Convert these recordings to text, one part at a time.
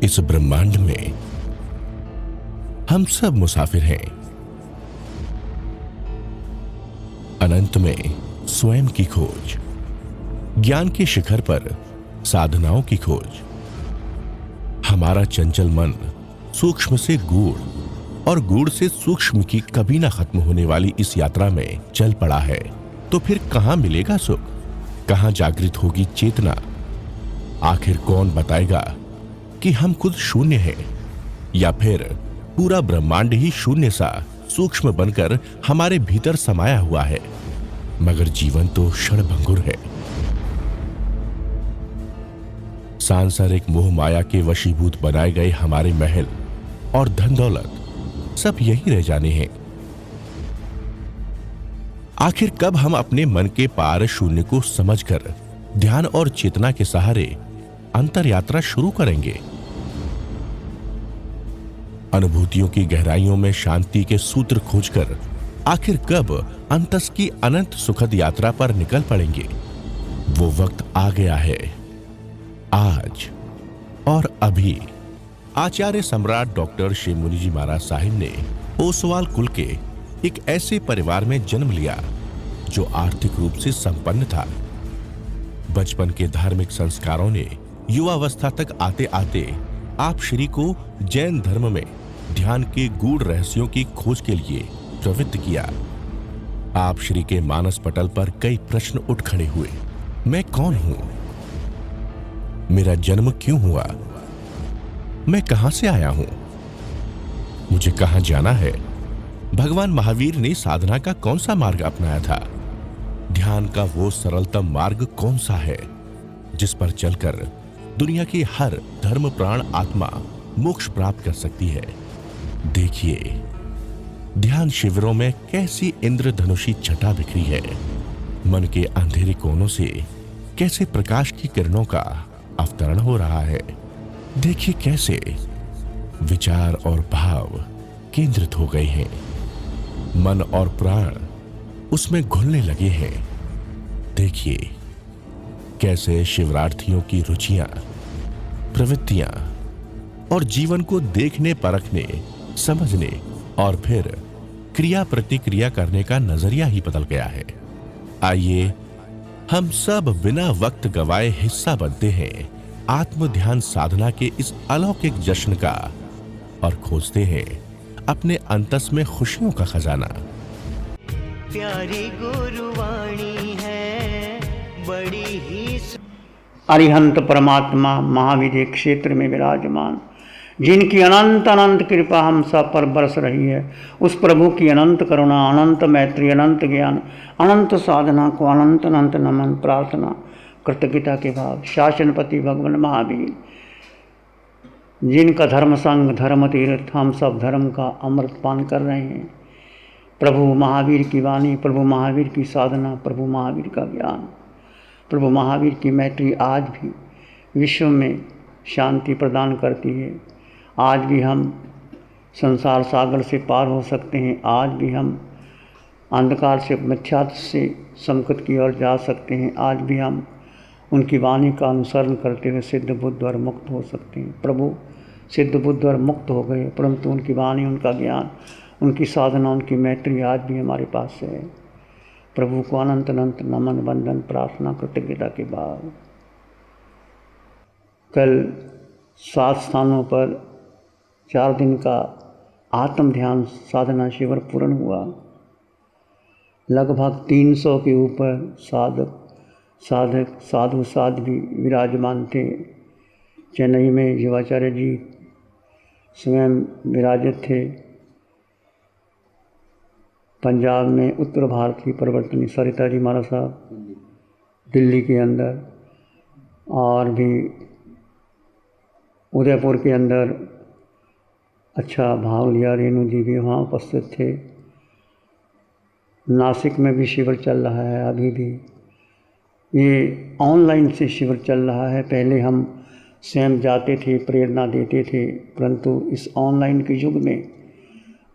इस ब्रह्मांड में हम सब मुसाफिर हैं। अनंत में स्वयं की खोज, ज्ञान के शिखर पर साधनाओं की खोज। हमारा चंचल मन सूक्ष्म से गूढ़ और गूढ़ से सूक्ष्म की कभी ना खत्म होने वाली इस यात्रा में चल पड़ा है। तो फिर कहां मिलेगा सुख, कहां जागृत होगी चेतना? आखिर कौन बताएगा कि हम खुद शून्य हैं या फिर पूरा ब्रह्मांड ही शून्य सा सूक्ष्म बनकर हमारे भीतर समाया हुआ है? मगर जीवन तो क्षणभंगुर है। सांसारिक मोह माया के वशीभूत बनाए गए हमारे महल और धन दौलत सब यही रह जाने हैं। आखिर कब हम अपने मन के पार शून्य को समझकर ध्यान और चेतना के सहारे अंतर यात्रा शुरू करेंगे? अनुभूतियों की गहराइयों में शांति के सूत्र खोजकर आखिर कब अंतस की अनंत सुखद यात्रा पर निकल पड़ेंगे? वो वक्त आ गया है, आज और अभी। आचार्य सम्राट डॉक्टर श्री मुनि जी महाराज साहिब ने ओसवाल कुल के एक ऐसे परिवार में जन्म लिया जो आर्थिक रूप से संपन्न था। बचपन के धार्मिक संस्कारों ने युवावस्था तक आते आते आप श्री को जैन धर्म में ध्यान के गूढ़ रहस्यों की खोज के लिए प्रवृत्त किया। आप श्री के मानस पटल पर कई प्रश्न उठ खड़े हुए। मैं कौन हूं? मेरा जन्म क्यों हुआ? मैं कहां से आया हूं? मुझे कहां जाना है? भगवान महावीर ने साधना का कौन सा मार्ग अपनाया था? ध्यान का वो सरलतम मार्ग कौन सा है जिस पर चलकर दुनिया की हर धर्म प्राण आत्मा मोक्ष प्राप्त कर सकती है? देखिए, ध्यान शिविरों में कैसी इंद्रधनुषी छटा बिखरी है। मन के अंधेरे कोनों से कैसे प्रकाश की किरणों का अवतरण हो रहा है। देखिए कैसे विचार और भाव केंद्रित हो गए हैं। मन और प्राण उसमें घुलने लगे हैं। देखिए कैसे शिवरार्थियों की रुचियां, प्रवृत्तियां और जीवन को देखने, परखने, समझने और फिर क्रिया प्रतिक्रिया करने का नजरिया ही बदल गया है। आइए हम सब बिना वक्त गवाए हिस्सा बनते हैं आत्म ध्यान साधना के इस अलौकिक जश्न का और खोजते हैं अपने अंतस में खुशियों का खजाना। प्यारी गुरुवाणी है बड़ी ही। अरिहंत परमात्मा महाविजय क्षेत्र में विराजमान, जिनकी अनंत अनंत कृपा हम सब पर बरस रही है, उस प्रभु की अनंत करुणा, अनंत मैत्री, अनंत ज्ञान, अनंत साधना को अनंत अनंत नमन, प्रार्थना, कृतज्ञता के भाव। शासनपति भगवान महावीर, जिनका धर्म संग, धर्म तीर्थ, हम सब धर्म का अमृत पान कर रहे हैं। प्रभु महावीर की वाणी, प्रभु महावीर की साधना, प्रभु महावीर का ज्ञान, प्रभु महावीर की मैत्री आज भी विश्व में शांति प्रदान करती है। आज भी हम संसार सागर से पार हो सकते हैं। आज भी हम अंधकार से, मिथ्यात्व से संकट की ओर जा सकते हैं। आज भी हम उनकी वाणी का अनुसरण करते हुए सिद्ध बुद्ध और मुक्त हो सकते हैं। प्रभु सिद्ध बुद्ध और मुक्त हो गए, परंतु उनकी वाणी, उनका ज्ञान, उनकी साधना, उनकी मैत्री आज भी हमारे पास है। प्रभु को अनंत अनंत नमन, वंदन, प्रार्थना, कृतज्ञता के बाद। कल 7 स्थानों पर 4 दिन का आत्म ध्यान साधना शिविर पूर्ण हुआ। लगभग 300 के ऊपर साधक साधु साध्वी विराजमान थे। चेन्नई में युवाचार्य जी स्वयं विराजित थे। पंजाब में उत्तर भारतीय प्रवर्तनी सरिता जी महाराज साहब दिल्ली के अंदर, और भी उदयपुर के अंदर अच्छा भाव लिया। रेणु जी भी वहाँ उपस्थित थे। नासिक में भी शिविर चल रहा है। अभी भी ये ऑनलाइन से शिविर चल रहा है। पहले हम स्वयं जाते थे, प्रेरणा देते थे, परंतु इस ऑनलाइन के युग में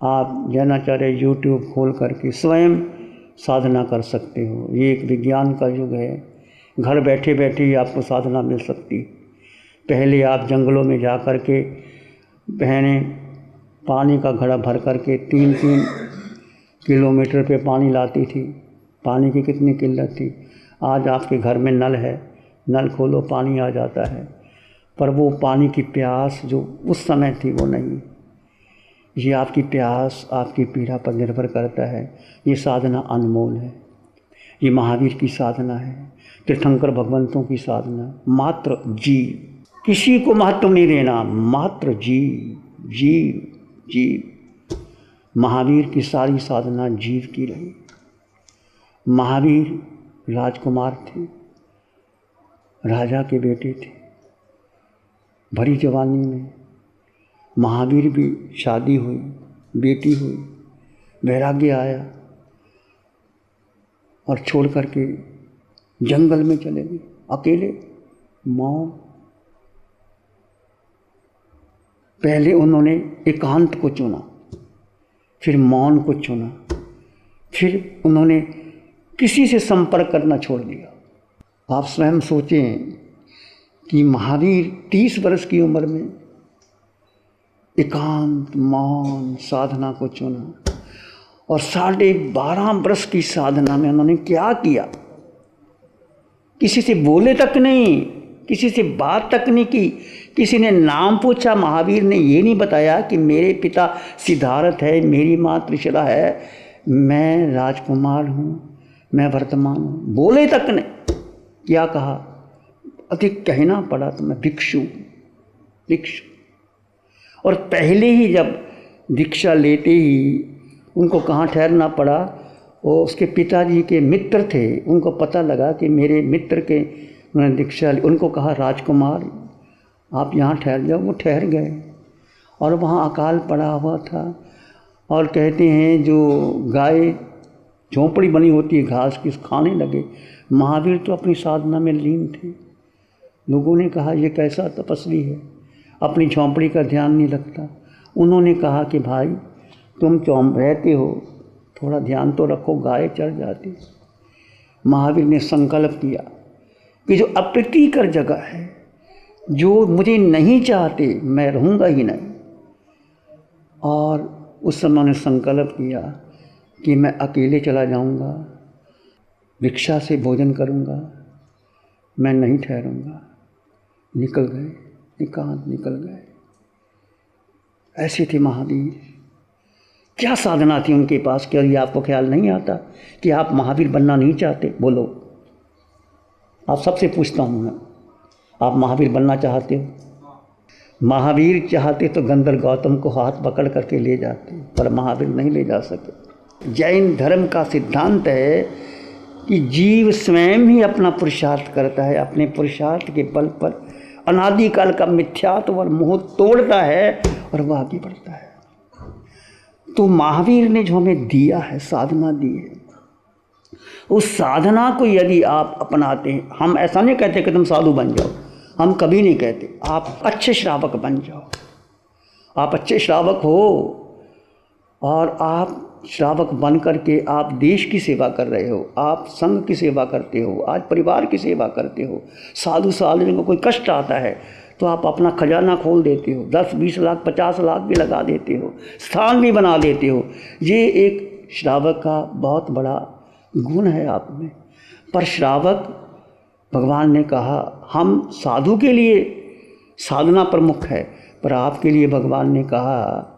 आप जैनाचार्य यूट्यूब खोल करके स्वयं साधना कर सकते हो। ये एक विज्ञान का युग है। घर बैठे बैठे ही आपको साधना मिल सकती है। पहले आप जंगलों में जा कर के बहनें पानी का घड़ा भर कर के 3-3 किलोमीटर पे पानी लाती थी। पानी की कितनी किल्लत थी। आज आपके घर में नल है, नल खोलो पानी आ जाता है, पर वो पानी की प्यास जो उस समय थी वो नहीं। ये आपकी प्यास आपकी पीड़ा पर निर्भर करता है। ये साधना अनमोल है, ये महावीर की साधना है, तीर्थंकर भगवंतों की साधना। मात्र जीव, किसी को महत्व नहीं देना, मात्र जीव जीव जीव। महावीर की सारी साधना जीव की रही। महावीर राजकुमार थे, राजा के बेटे थे, भरी जवानी में महावीर भी शादी हुई, बेटी हुई, वैराग्य आया और छोड़ करके जंगल में चले गए अकेले, मौन। पहले उन्होंने एकांत को चुना, फिर मौन को चुना, फिर उन्होंने किसी से संपर्क करना छोड़ दिया। आप स्वयं सोचें कि महावीर 30 वर्ष की उम्र में एकांत मौन साधना को चुना और 12.5 वर्ष की साधना में उन्होंने क्या किया। किसी से बोले तक नहीं, किसी से बात तक नहीं की। किसी ने नाम पूछा, महावीर ने ये नहीं बताया कि मेरे पिता सिद्धार्थ है, मेरी माँ त्रिशला है, मैं राजकुमार हूँ, मैं वर्तमान हूँ, बोले तक नहीं। क्या कहा, अधिक कहना पड़ा तो मैं भिक्षु भिक्षु। और पहले ही जब दीक्षा लेते ही उनको कहाँ ठहरना पड़ा, वो उसके पिताजी के मित्र थे, उनको पता लगा कि मेरे मित्र के उन्होंने दीक्षा ली। उनको कहा राजकुमार आप यहाँ ठहर जाओ। वो ठहर गए और वहाँ अकाल पड़ा हुआ था। और कहते हैं जो गाय झोंपड़ी बनी होती है घास की, खाने लगे। महावीर तो अपनी साधना में लीन थे। लोगों ने कहा ये कैसा तपस्वी है, अपनी झोंपड़ी का ध्यान नहीं रखता। उन्होंने कहा कि भाई तुम रहते हो, थोड़ा ध्यान तो रखो, गाय चढ़ जाती। महावीर ने संकल्प किया कि जो अप्रीतिकर जगह है, जो मुझे नहीं चाहते, मैं रहूँगा ही नहीं। और उस समय उन्होंने संकल्प किया कि मैं अकेले चला जाऊँगा, भिक्षा से भोजन करूँगा, मैं नहीं ठहरूँगा। निकल गए, एकांत निकल गए। ऐसे थे महावीर। क्या साधना थी उनके पास। क्या ये आपको ख्याल नहीं आता कि आप महावीर बनना नहीं चाहते? बोलो, आप सबसे पूछता हूँ मैं, आप महावीर बनना चाहते हो? महावीर चाहते तो गंधर्व गौतम को हाथ पकड़ करके ले जाते, पर महावीर नहीं ले जा सके। जैन धर्म का सिद्धांत है कि जीव स्वयं ही अपना पुरुषार्थ करता है, अपने पुरुषार्थ के बल पर अनादिकाल का मिथ्यात्व और मोह तोड़ता है और वह आगे बढ़ता है। तो महावीर ने जो हमें दिया है, साधना दी है, उस साधना को यदि आप अपनाते हैं, हम ऐसा नहीं कहते कि तुम साधु बन जाओ, हम कभी नहीं कहते, आप अच्छे श्रावक बन जाओ। आप अच्छे श्रावक हो और आप श्रावक बन करके आप देश की सेवा कर रहे हो, आप संघ की सेवा करते हो, आज परिवार की सेवा करते हो। साधु साधु को कोई कष्ट आता है तो आप अपना खजाना खोल देते हो, 10, 20 लाख, 50 लाख भी लगा देते हो, स्थान भी बना देते हो। ये एक श्रावक का बहुत बड़ा गुण है आप में। पर श्रावक, भगवान ने कहा हम साधु के लिए साधना प्रमुख है, पर आपके लिए भगवान ने कहा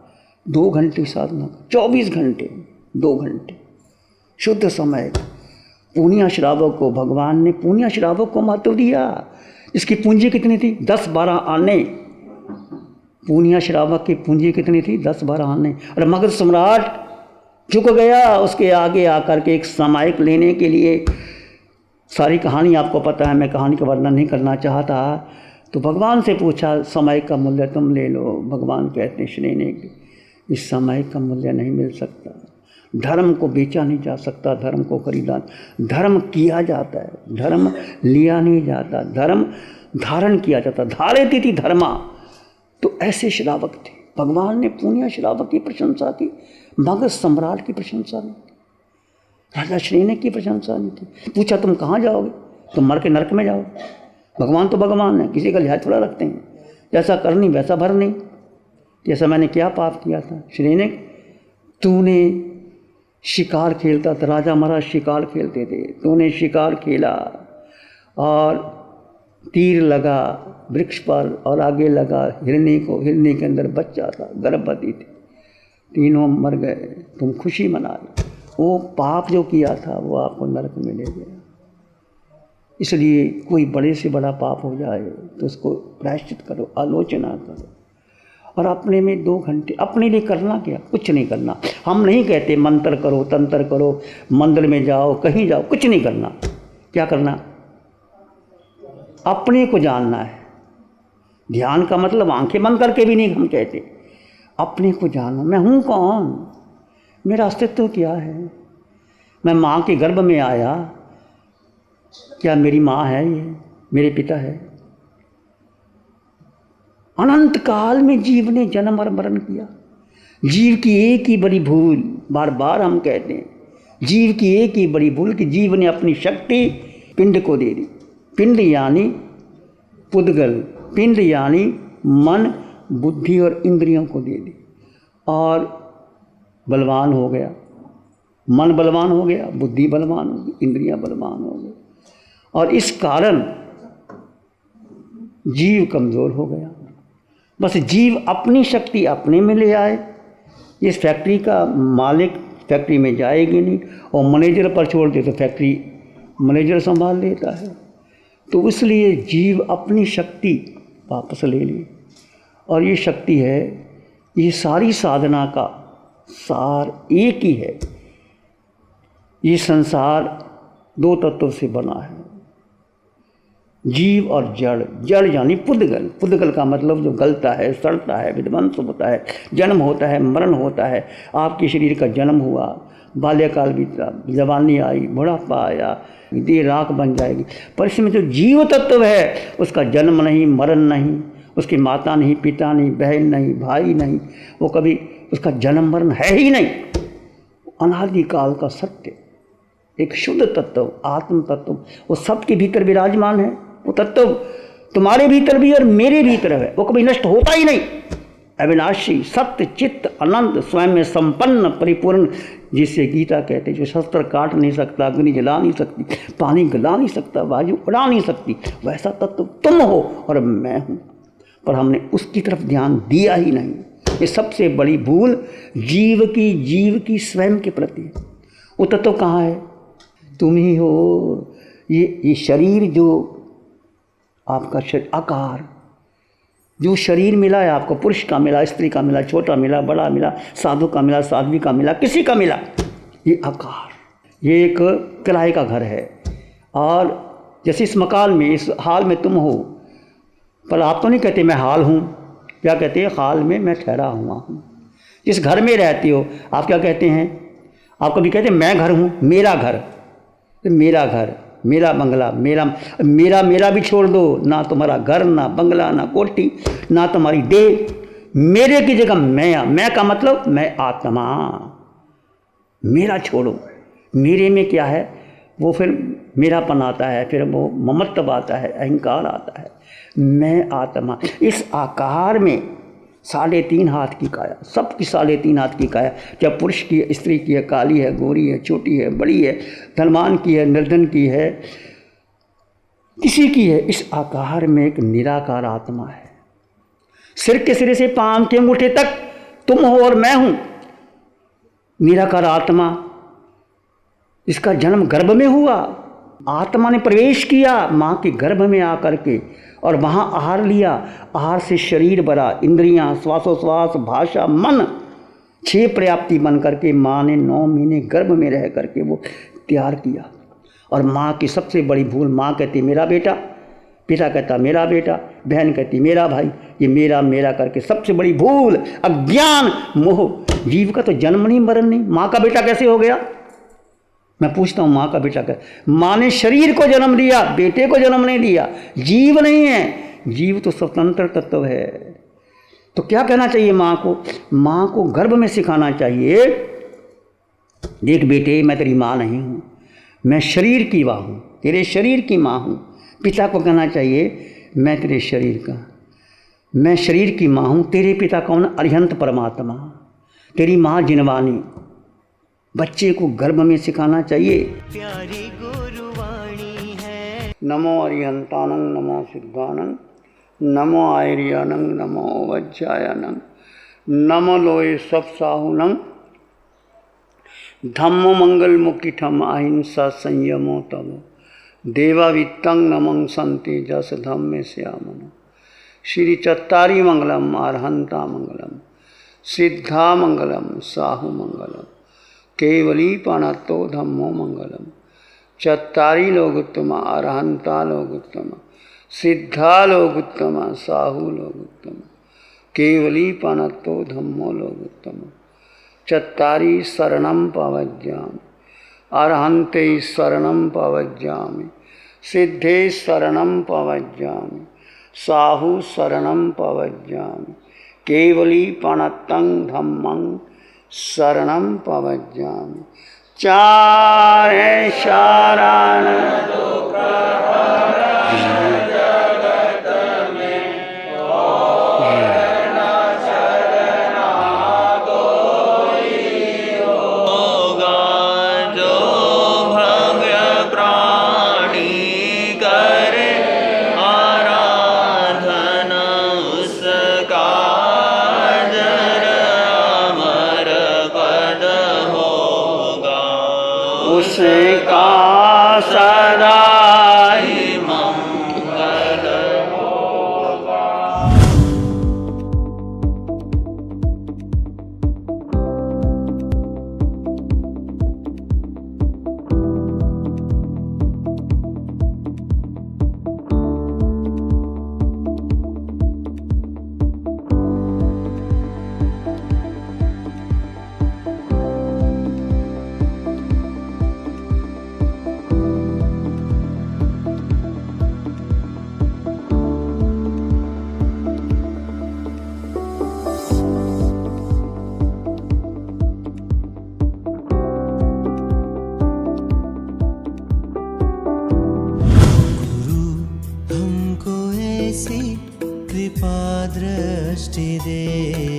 2 घंटे साधना, 24 घंटे, 2 घंटे शुद्ध समय। पुण्य श्रावक को भगवान ने, पुण्य श्रावक को महत्व दिया। इसकी पूंजी कितनी थी? 10-12 आने। पुण्य श्रावक की पूंजी कितनी थी? 10-12 आने। और मगध सम्राट झुक गया उसके आगे आकर के एक सामायिक लेने के लिए। सारी कहानी आपको पता है, मैं कहानी का वर्णन नहीं करना चाहता। तो भगवान से पूछा समय का मूल्य तुम ले लो। भगवान कहते हैं श्रेणी की इस समय का मूल्य नहीं मिल सकता। धर्म को बेचा नहीं जा सकता, धर्म को खरीदा, धर्म किया जाता है, धर्म लिया नहीं जाता, धर्म धारण किया जाता। धारित थी धर्मा। तो ऐसे श्रावक थे। भगवान ने पुण्य श्रावक की प्रशंसा की, मगध सम्राट की प्रशंसा नहीं की, राजा श्रेणी की प्रशंसा नहीं की। पूछा तुम कहाँ जाओगे? तुम मर के नरक में जाओगे। भगवान तो भगवान है, किसी का लिहाज थोड़ा रखते हैं। जैसा करनी वैसा भरनी। जैसा मैंने क्या पाप किया था श्रीने, तूने शिकार खेलता था, राजा महाराज शिकार खेलते थे, तूने शिकार खेला और तीर लगा वृक्ष पर और आगे लगा हिरनी को, हिरनी के अंदर बच्चा था, गर्भवती थी, तीनों मर गए, तुम खुशी मना रहे। वो पाप जो किया था वो आपको नरक में ले गया। इसलिए कोई बड़े से बड़ा पाप हो जाए तो उसको प्रायश्चित करो, आलोचना करो और अपने में 2 घंटे अपने लिए करना क्या, कुछ नहीं करना। हम नहीं कहते मंत्र करो, तंत्र करो, मंदिर में जाओ, कहीं जाओ, कुछ नहीं करना। क्या करना? अपने को जानना है। ध्यान का मतलब आंखें बंद करके भी नहीं हम कहते, अपने को जानना। मैं हूँ कौन, मेरा अस्तित्व क्या है। मैं माँ के गर्भ में आया, क्या मेरी माँ है, ये मेरे पिता है। अनंत काल में जीव ने जन्म और मरण किया। जीव की एक ही बड़ी भूल, बार बार हम कहते हैं, जीव की एक ही बड़ी भूल कि जीव ने अपनी शक्ति पिंड को दे दी। पिंड यानी पुद्गल, पिंड यानी मन, बुद्धि और इंद्रियों को दे दी और बलवान हो गया। मन बलवान हो गया, बुद्धि बलवान हो गई, इंद्रियां बलवान हो गई और इस कारण जीव कमज़ोर हो गया। बस जीव अपनी शक्ति अपने में ले आए। इस फैक्ट्री का मालिक फैक्ट्री में जाएगी नहीं और मैनेजर पर छोड़ दे तो फैक्ट्री मैनेजर संभाल लेता है। तो इसलिए जीव अपनी शक्ति वापस ले ली और ये शक्ति है, ये सारी साधना का सार एक ही है। ये संसार 2 तत्वों से बना है, जीव और जड़। जड़ यानी पुद्गल, पुद्गल का मतलब जो गलता है, सड़ता है, विध्वंस होता है, जन्म होता है, मरण होता है। आपके शरीर का जन्म हुआ, बाल्यकाल बीता, जवानी आई, बुढ़ापा आया, देह राख बन जाएगी। पर इसमें जो जीव तत्व है उसका जन्म नहीं, मरण नहीं, उसकी माता नहीं, पिता नहीं, बहन नहीं, भाई नहीं, वो कभी उसका जन्म मरण है ही नहीं। अनादिकाल का सत्य, एक शुद्ध तत्व, आत्म तत्व, वो सबके भीतर विराजमान है। वो तत्व तुम्हारे भीतर भी और मेरे भीतर है, वो कभी नष्ट होता ही नहीं। अविनाशी, सत्य, चित्त, अनंत, स्वयं में संपन्न, परिपूर्ण, जिसे गीता कहते, जो शस्त्र काट नहीं सकता, अग्नि जला नहीं सकती, पानी गला नहीं सकता, वायु उड़ा नहीं सकती, वैसा तत्व तुम हो और मैं हूँ। पर हमने उसकी तरफ ध्यान दिया ही नहीं। ये सबसे बड़ी भूल जीव की स्वयं के प्रति। वो तत्व कहाँ है? तुम ही हो। ये शरीर जो आपका शरीर, आकार जो शरीर मिला है आपको, पुरुष का मिला, स्त्री का मिला, छोटा मिला, बड़ा मिला, साधु का मिला, साध्वी का मिला, किसी का मिला, ये आकार, ये एक किराए का घर है। और जैसे इस मकान में, इस हाल में तुम हो, पर आप तो नहीं कहते मैं हाल हूँ, क्या कहते हैं? हाल में मैं ठहरा हुआ हूँ। जिस घर में रहते हो आप क्या कहते हैं? आप कभी कहते हैं मैं घर हूँ, मेरा घर, मेरा घर, मेरा बंगला, मेरा भी छोड़ दो। ना तुम्हारा घर, ना बंगला, ना कोठी, ना तुम्हारी देह। मेरे की जगह मैं का मतलब मैं आत्मा। मेरा छोड़ो, मेरे में क्या है? वो फिर मेरापन आता है, फिर वो ममत्व आता है, अहंकार आता है। मैं आत्मा, इस आकार में 3.5 हाथ की काया, सबकी 3.5 हाथ की काया, चाहे पुरुष की है, स्त्री की है, काली है, गोरी है, छोटी है, बड़ी है, धनवान की है, निर्धन की है, किसी की है। इस आकार में एक निराकार आत्मा है। सिर के सिरे से पांव के अंगूठे तक तुम हो और मैं हूं। निराकार आत्मा, इसका जन्म गर्भ में हुआ। आत्मा ने प्रवेश किया माँ के गर्भ में आकर के और वहाँ आहार लिया। आहार से शरीर बना, इंद्रियां, श्वासोश्वास, भाषा, मन, 6 पर्याप्ति बन करके माँ ने 9 महीने गर्भ में रह करके वो तैयार किया। और माँ की सबसे बड़ी भूल, माँ कहती मेरा बेटा, पिता कहता मेरा बेटा, बहन कहती मेरा भाई, ये मेरा करके सबसे बड़ी भूल, अज्ञान, मोह। जीव का तो जन्म नहीं, मरण नहीं, माँ का बेटा कैसे हो गया? मैं पूछता हूँ, माँ का बेटा क्या? माँ ने शरीर को जन्म दिया, बेटे को जन्म नहीं दिया। जीव नहीं है, जीव तो स्वतंत्र तत्व है। तो क्या कहना चाहिए माँ को? माँ को गर्भ में सिखाना चाहिए, देख बेटे मैं तेरी माँ नहीं हूँ, मैं शरीर की माँ हूँ, तेरे शरीर की माँ हूँ, पिता को कहना चाहिए मैं तेरे शरीर का, मैं शरीर की माँ हूँ। तेरे पिता कौन? अरिहंत परमात्मा, तेरी माँ जिनवानी। बच्चे को गर्भ में सिखाना चाहिए। प्यारी गुरुवाणी है। नमो अरिहंतानंग नमो सिद्धानंग नमो आयर्यानंग नमो वज्जायानंग नमो लोए सब साहुनंग धम्मो मंगल मुकिठम अहिंसा संयमो तमो देवावित्तं नमं संति जस धम्मे श्यामनो। श्री चत्तारी मंगलम अरहंता मंगलम सिद्धा मंगलम साहु मंगलम केवली पाणतो धम्मो मंगलम। चत्तारी लोगोत्तम अरहंता लोगोत्तम सिद्धा लोगोत्तम साहु लोगोत्तम केवली पाणतो धम्मो लोगोत्तम। चत्तारी शरणं पवज्जामि अरहन्ते शरणं पवज्जामि सिद्धे शरणं पवज्जामि साहु शरणं पवज्जामि केवली पाणतं धम्मं शरणं पवज्जामि। चारे शरण उसका सदा ही मंगल होगा। कृपा दृष्टि दे